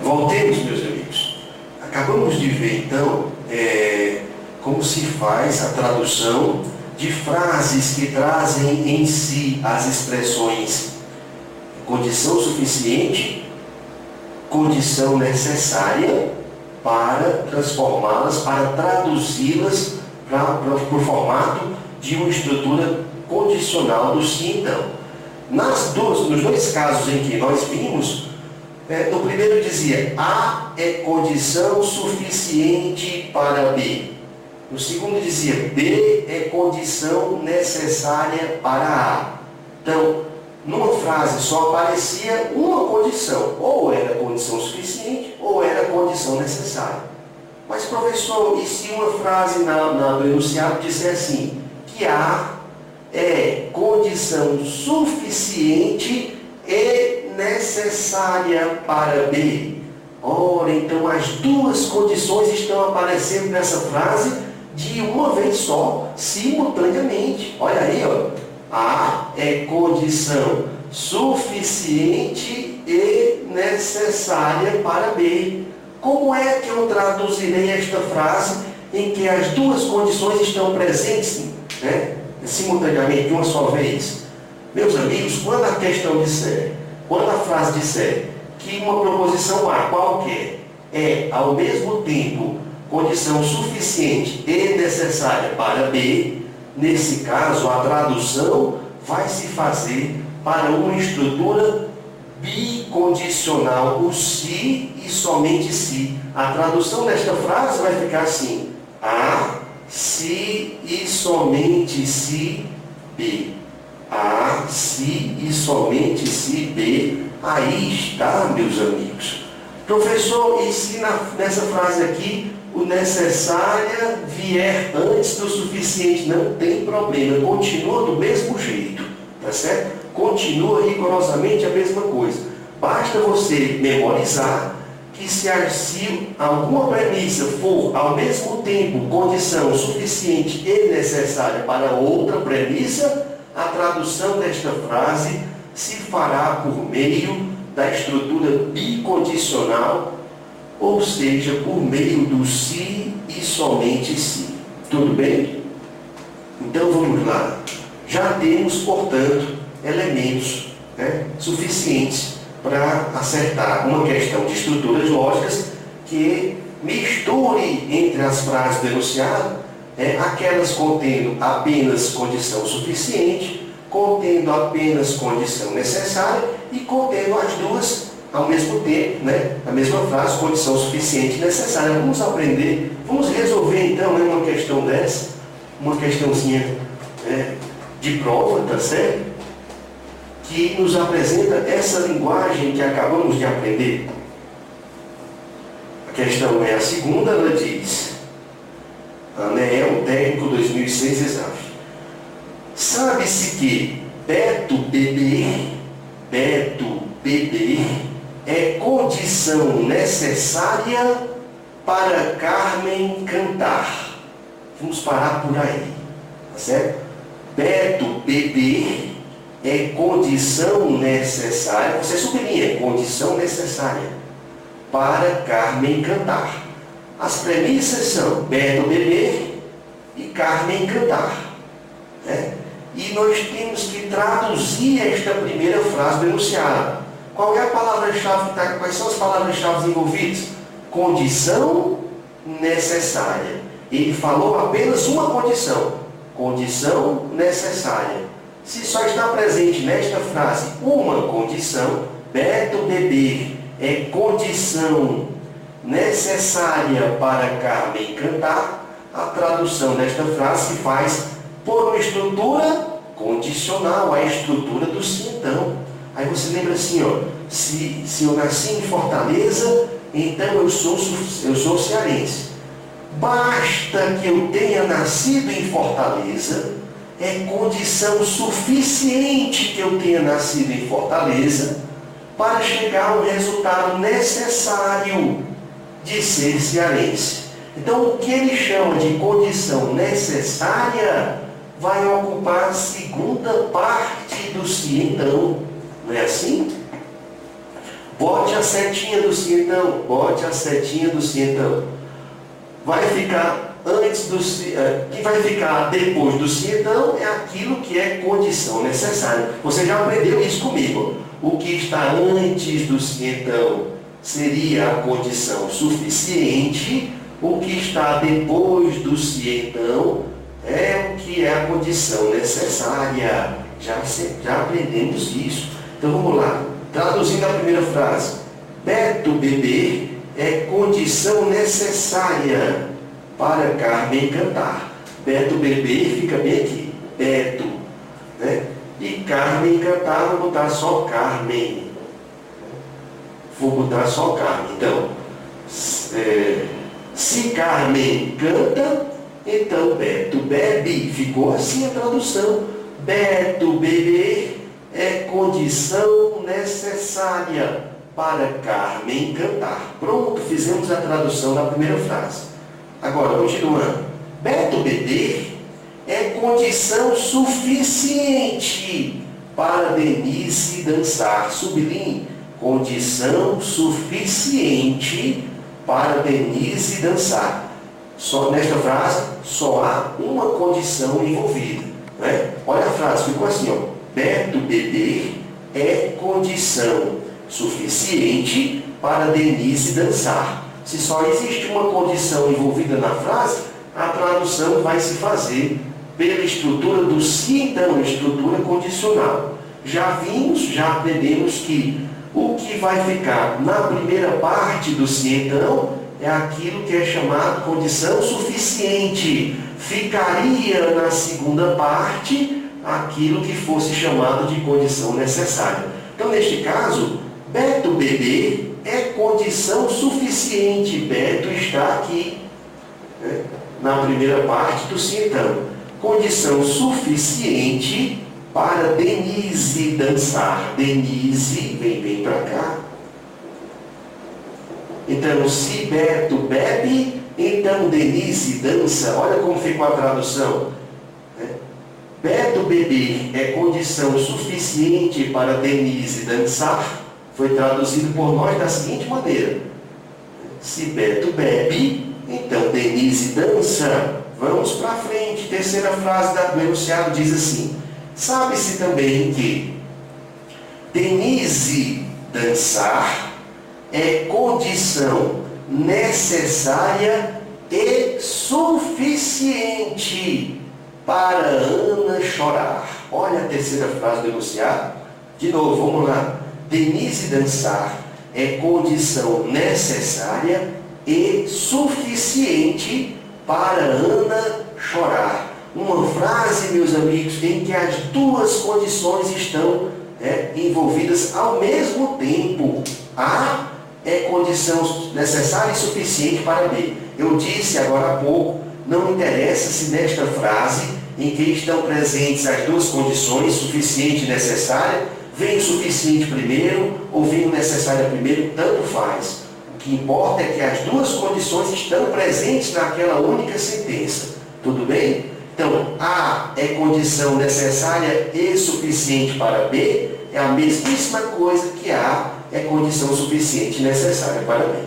Voltemos, meus amigos. Acabamos de ver, então, como se faz a tradução de frases que trazem em si as expressões condição suficiente, condição necessária, para transformá-las, para traduzi-las para o formato de uma estrutura condicional do sim, então. Nos dois casos em que nós vimos, no primeiro dizia A é condição suficiente para B. No segundo dizia B é condição necessária para A. Então, numa frase só aparecia uma condição, ou era condição suficiente ou era condição necessária. Mas, professor, e se uma frase no enunciado disser assim, que A é condição suficiente e necessária para B? Ora, então as duas condições estão aparecendo nessa frase de uma vez só, simultaneamente. Olha aí, ó. A é condição suficiente e necessária para B. Como é que eu traduzirei esta frase em que as duas condições estão presentes, simultaneamente, de uma só vez? Meus amigos, quando a frase disser que uma proposição A qualquer é, ao mesmo tempo, condição suficiente e necessária para B, nesse caso, a tradução vai se fazer para uma estrutura bicondicional, o se e somente se. A tradução desta frase vai ficar assim: A, se e somente se B. A, se e somente se B. Aí está, meus amigos. Professor, e se nessa frase aqui o necessária vier antes do suficiente? Não tem problema, continua do mesmo jeito, tá certo? Continua rigorosamente a mesma coisa. Basta você memorizar que se alguma premissa for ao mesmo tempo condição suficiente e necessária para outra premissa, a tradução desta frase se fará por meio da estrutura bicondicional, ou seja, por meio do se e somente se. Tudo bem? Então vamos lá. Já temos, portanto, elementos suficientes para acertar uma questão de estruturas lógicas que misture entre as frases do enunciado aquelas contendo apenas condição suficiente, contendo apenas condição necessária e contendo as duas ao mesmo tempo, a mesma frase, condição suficiente e necessária. Vamos aprender, vamos resolver então uma questão dessa, uma questãozinha de prova, tá certo? Que nos apresenta essa linguagem que acabamos de aprender. A questão é a segunda, ela diz: ANEEL Técnico 2006 Exaf. Sabe-se que Beto Bebê é condição necessária para Carmen cantar. Vamos parar por aí, tá certo? Beto Bebê é condição necessária, você sublinha, condição necessária para Carmen cantar. As premissas são Beto Bebê e Carmen cantar. E nós temos que traduzir esta primeira frase do enunciado. Qual é a palavra-chave? Quais são as palavras-chave envolvidas? Condição necessária. Ele falou apenas uma condição. Condição necessária. Se só está presente nesta frase uma condição, Beto Bebê é condição necessária para Carmen cantar, a tradução desta frase se faz por uma estrutura condicional, a estrutura do sim, então. Aí você lembra assim, se eu nasci em Fortaleza, então eu sou cearense. Basta que eu tenha nascido em Fortaleza, é condição suficiente que eu tenha nascido em Fortaleza para chegar ao resultado necessário de ser cearense. Então, o que ele chama de condição necessária vai ocupar a segunda parte do sim, então. Não é assim? Bote a setinha do se então. Bote a setinha do se então. Vai ficar antes do se... que vai ficar depois do se então é aquilo que é condição necessária. Você já aprendeu isso comigo. O que está antes do se então seria a condição suficiente. O que está depois do se então é o que é a condição necessária. Já aprendemos isso. Então vamos lá. Traduzindo a primeira frase. Beto beber é condição necessária para Carmen cantar. Beto beber fica bem aqui. Beto. Né? E Carmen cantar, vou botar só Carmen. Vou botar só Carmen. Então, se Carmen canta, então Beto bebe. Ficou assim a tradução. Beto beber é condição necessária para Carmen cantar. Pronto, fizemos a tradução da primeira frase. Agora, continuando. Beto beber é condição suficiente para Denise dançar. Sublinhe. Condição suficiente para Denise dançar. Só nesta frase, só há uma condição envolvida. Né? Olha a frase, ficou assim, ó. Beto beber é condição suficiente para Denise dançar. Se só existe uma condição envolvida na frase, a tradução vai se fazer pela estrutura do se então, estrutura condicional. Já aprendemos que o que vai ficar na primeira parte do se então é aquilo que é chamado condição suficiente. Ficaria na segunda parte aquilo que fosse chamado de condição necessária. Então, neste caso, Beto beber é condição suficiente. Beto está aqui, né, na primeira parte do se então. Condição suficiente para Denise dançar. Denise, vem para cá. Então, se Beto bebe, então Denise dança. Olha como ficou a tradução. Beto beber é condição suficiente para Denise dançar. Foi traduzido por nós da seguinte maneira. Se Beto bebe, então Denise dança. Vamos para frente. Terceira frase do enunciado diz assim. Sabe-se também que Denise dançar é condição necessária e suficiente para Ana chorar. Olha a terceira frase do enunciado. De novo, vamos lá. Denise dançar é condição necessária e suficiente para Ana chorar. Uma frase, meus amigos, em que as duas condições estão envolvidas ao mesmo tempo. A é condição necessária e suficiente para B. Eu disse agora há pouco, não interessa se nesta frase, em que estão presentes as duas condições, suficiente e necessária, vem o suficiente primeiro ou vem o necessário primeiro, tanto faz. O que importa é que as duas condições estão presentes naquela única sentença. Tudo bem? Então, A é condição necessária e suficiente para B, é a mesmíssima coisa que A é condição suficiente e necessária para B.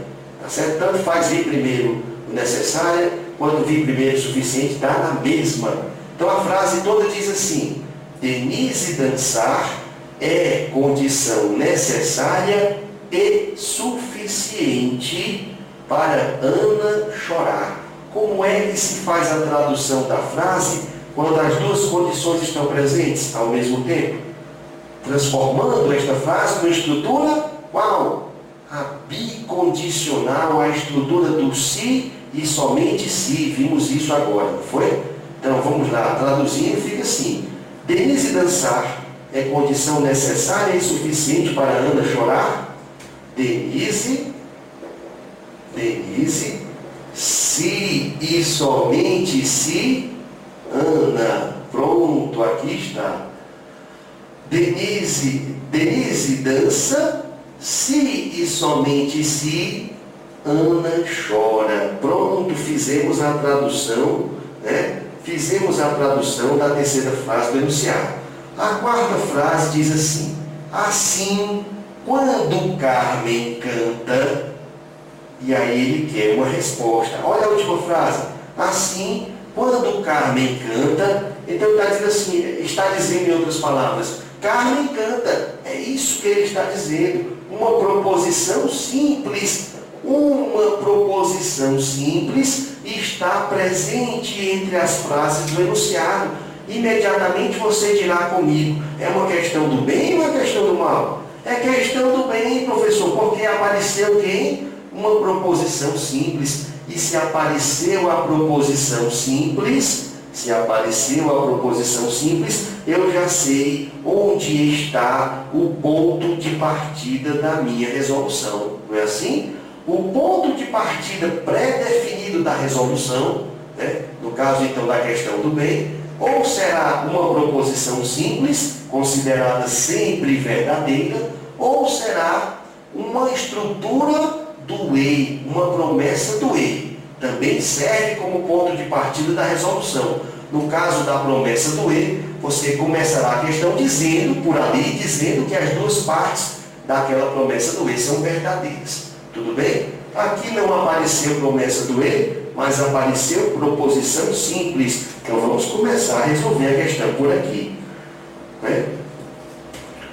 Tá certo? Tanto faz vir primeiro o necessário, quando vir primeiro o suficiente, dá na mesma. Então a frase toda diz assim: Denise dançar é condição necessária e suficiente para Ana chorar. Como é que se faz a tradução da frase quando as duas condições estão presentes ao mesmo tempo? Transformando esta frase numa estrutura qual? A bicondicional, a estrutura do se e somente se. Vimos isso agora, não foi? Então vamos lá, traduzindo fica assim: Denise dançar é condição necessária e suficiente para Ana chorar. Denise, se e somente se Ana. Pronto, aqui está. Denise dança, se e somente se Ana chora. Pronto, fizemos a tradução, né? Fizemos a tradução da terceira frase do enunciado. A quarta frase diz assim: assim quando Carmen canta, e aí ele quer uma resposta. Olha a última frase. Assim, quando Carmen canta, então está dizendo assim, está dizendo em outras palavras, Carmen canta. É isso que ele está dizendo. Uma proposição simples. Uma proposição simples está presente entre as frases do enunciado. Imediatamente você dirá comigo, é uma questão do bem ou é uma questão do mal? É questão do bem, professor, porque apareceu quem? Uma proposição simples. E se apareceu a proposição simples, eu já sei onde está o ponto de partida da minha resolução. Não é assim? O ponto de partida pré-definido da resolução, né? No caso então da questão do bem, ou será uma proposição simples, considerada sempre verdadeira, ou será uma estrutura do E, uma promessa do E. Também serve como ponto de partida da resolução. No caso da promessa do E, você começará a questão dizendo, por ali, dizendo que as duas partes daquela promessa do E são verdadeiras. Tudo bem? Aqui não apareceu promessa do E, mas apareceu proposição simples. Então vamos começar a resolver a questão por aqui. Né?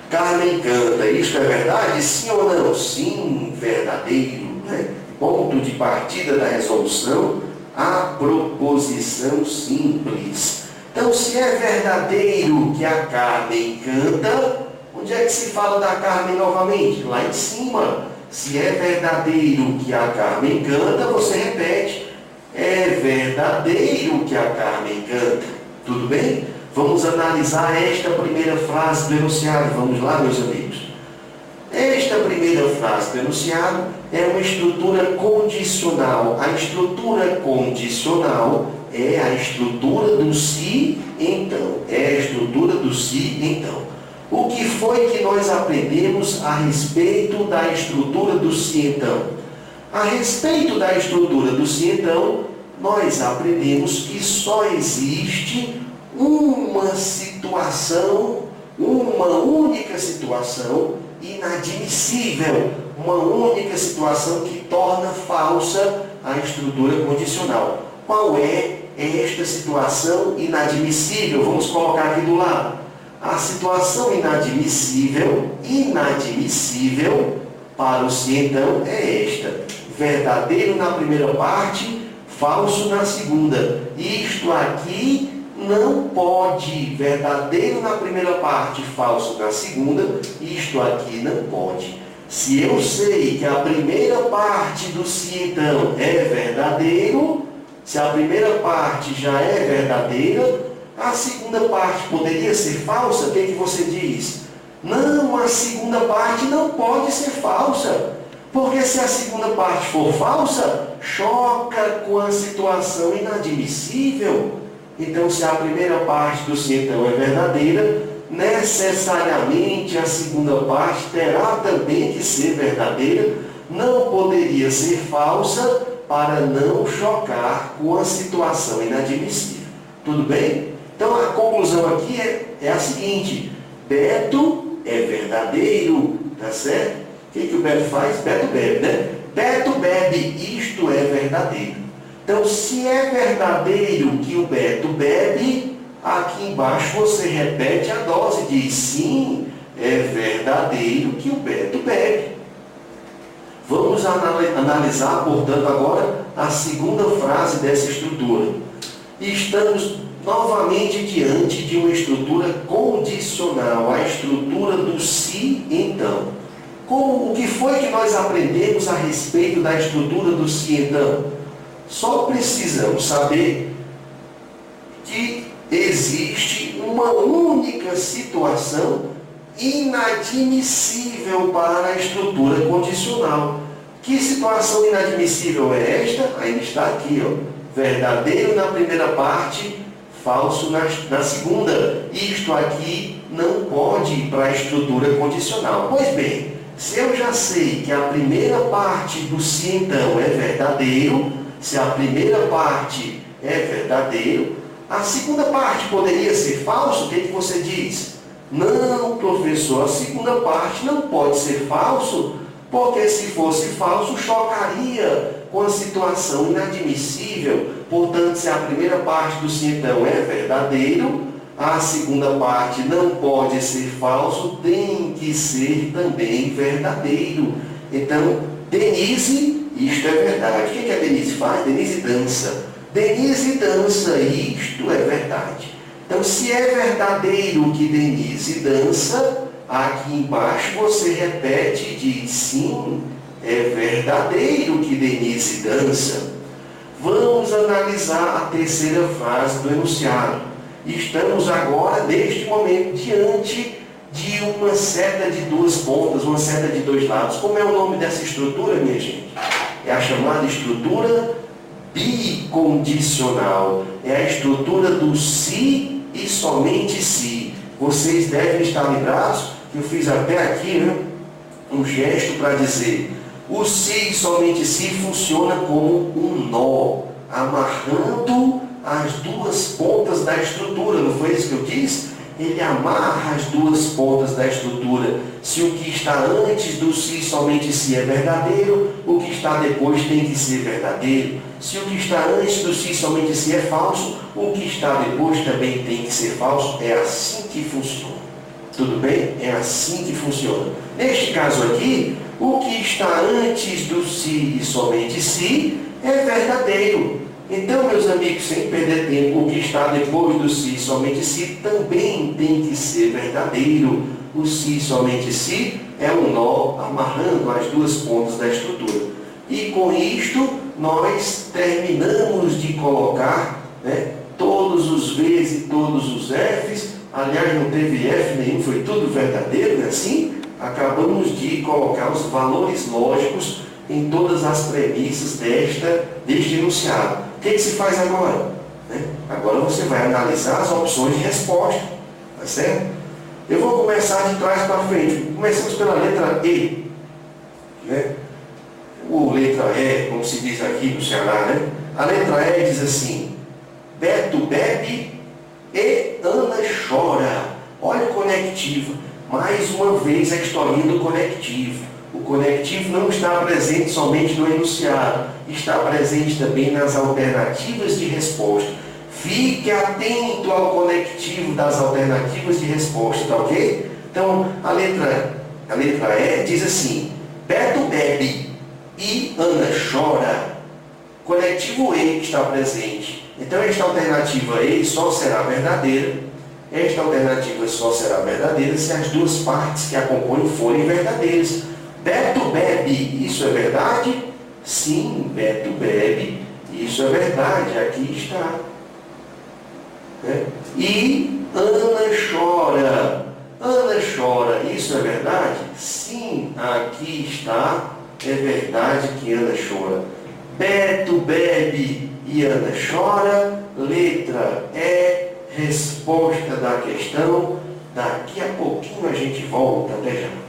Carmen canta, isto é verdade? Sim ou não? Sim, verdadeiro. Né? Ponto de partida da resolução, a proposição simples. Então, se é verdadeiro que a Carmen canta, onde é que se fala da Carmen novamente? Lá em cima. Se é verdadeiro que a Carmen canta, você repete. É verdadeiro que a Carmen canta. Tudo bem? Vamos analisar esta primeira frase do enunciado. Vamos lá, meus amigos. Esta primeira frase do enunciado é uma estrutura condicional. A estrutura condicional é a estrutura do se, então. É a estrutura do se, então. O que foi que nós aprendemos a respeito da estrutura do se, então? A respeito da estrutura do se, então, nós aprendemos que só existe uma situação, uma única situação inadmissível, uma única situação que torna falsa a estrutura condicional. Qual é esta situação inadmissível? Vamos colocar aqui do lado. A situação inadmissível para o se então é esta: verdadeiro na primeira parte, falso na segunda. Isto aqui não pode. Verdadeiro na primeira parte, falso na segunda. Isto aqui não pode. Se eu sei que a primeira parte do se então é verdadeiro, se a primeira parte já é verdadeira, a segunda parte poderia ser falsa? O que você diz? Não, a segunda parte não pode ser falsa. Porque se a segunda parte for falsa, choca com a situação inadmissível. Então, se a primeira parte do se então é verdadeira, necessariamente a segunda parte terá também que ser verdadeira. Não poderia ser falsa para não chocar com a situação inadmissível. Tudo bem? Então, a conclusão aqui é a seguinte: Beto é verdadeiro, tá certo? O que o Beto faz? Beto bebe, né? Beto bebe, isto é verdadeiro. Então, se é verdadeiro que o Beto bebe, aqui embaixo você repete a dose, diz sim, é verdadeiro que o Beto bebe. Vamos analisar, portanto, agora a segunda frase dessa estrutura. Estamos novamente diante de uma estrutura condicional, a estrutura do se então. O que foi que nós aprendemos a respeito da estrutura do se então? Só precisamos saber que existe uma única situação inadmissível para a estrutura condicional. Que situação inadmissível é esta? Ainda está aqui, ó. Verdadeiro na primeira parte, falso na segunda. Isto aqui não pode ir para a estrutura condicional. Pois bem, se eu já sei que a primeira parte do se então é verdadeiro, se a primeira parte é verdadeiro, a segunda parte poderia ser falso? O que você diz? Não, professor, a segunda parte não pode ser falso, porque se fosse falso, chocaria com a situação inadmissível. Portanto, se a primeira parte do sim então é verdadeiro, a segunda parte não pode ser falso, tem que ser também verdadeiro. Então, Denise, isto é verdade. O que a Denise faz? Denise dança. Denise dança, isto é verdade. Então, se é verdadeiro que Denise dança, aqui embaixo você repete e diz, sim, é verdadeiro que Denise dança. Vamos analisar a terceira frase do enunciado. Estamos agora, neste momento, diante de uma seta de duas pontas, uma seta de dois lados. Como é o nome dessa estrutura, minha gente? É a chamada estrutura bicondicional. É a estrutura do se e somente se. Vocês devem estar lembrados que eu fiz até aqui, né, um gesto para dizer o se e somente se funciona como um nó, amarrando as duas pontas da estrutura. Não foi isso que eu disse? Ele amarra as duas pontas da estrutura. Se o que está antes do se e somente se é verdadeiro, o que está depois tem que ser verdadeiro. Se o que está antes do se e somente se é falso, o que está depois também tem que ser falso. É assim que funciona. Tudo bem? É assim que funciona. Neste caso aqui, o que está antes do se e somente se é verdadeiro. Então, meus amigos, sem perder tempo, o que está depois do se e somente se também tem que ser verdadeiro. O se e somente se é um nó amarrando as duas pontas da estrutura. E com isto, nós terminamos de colocar, né, todos os V's e todos os F's. Aliás, não teve F nenhum, foi tudo verdadeiro, né? Assim, acabamos de colocar os valores lógicos em todas as premissas deste enunciado. O que se faz agora? Né? Agora você vai analisar as opções de resposta. Tá certo? Eu vou começar de trás para frente. Começamos pela letra E. Né? O letra E, como se diz aqui no Ceará, né? A letra E diz assim: Beto bebe e Ana chora. Olha o conectivo. Mais uma vez a historinha do conectivo. O conectivo não está presente somente no enunciado, está presente também nas alternativas de resposta. Fique atento ao conectivo das alternativas de resposta, tá ok? Então, a letra E diz assim: Beto bebe e Ana chora. Conectivo E está presente. Então, esta alternativa E só será verdadeira. Esta alternativa só será verdadeira se as duas partes que a compõem forem verdadeiras. Beto bebe, isso é verdade? Sim, Beto bebe, isso é verdade, aqui está. E Ana chora. Ana chora, isso é verdade? Sim, aqui está, é verdade que Ana chora. Beto bebe e Ana chora, letra E, resposta da questão. Daqui a pouquinho a gente volta, até já.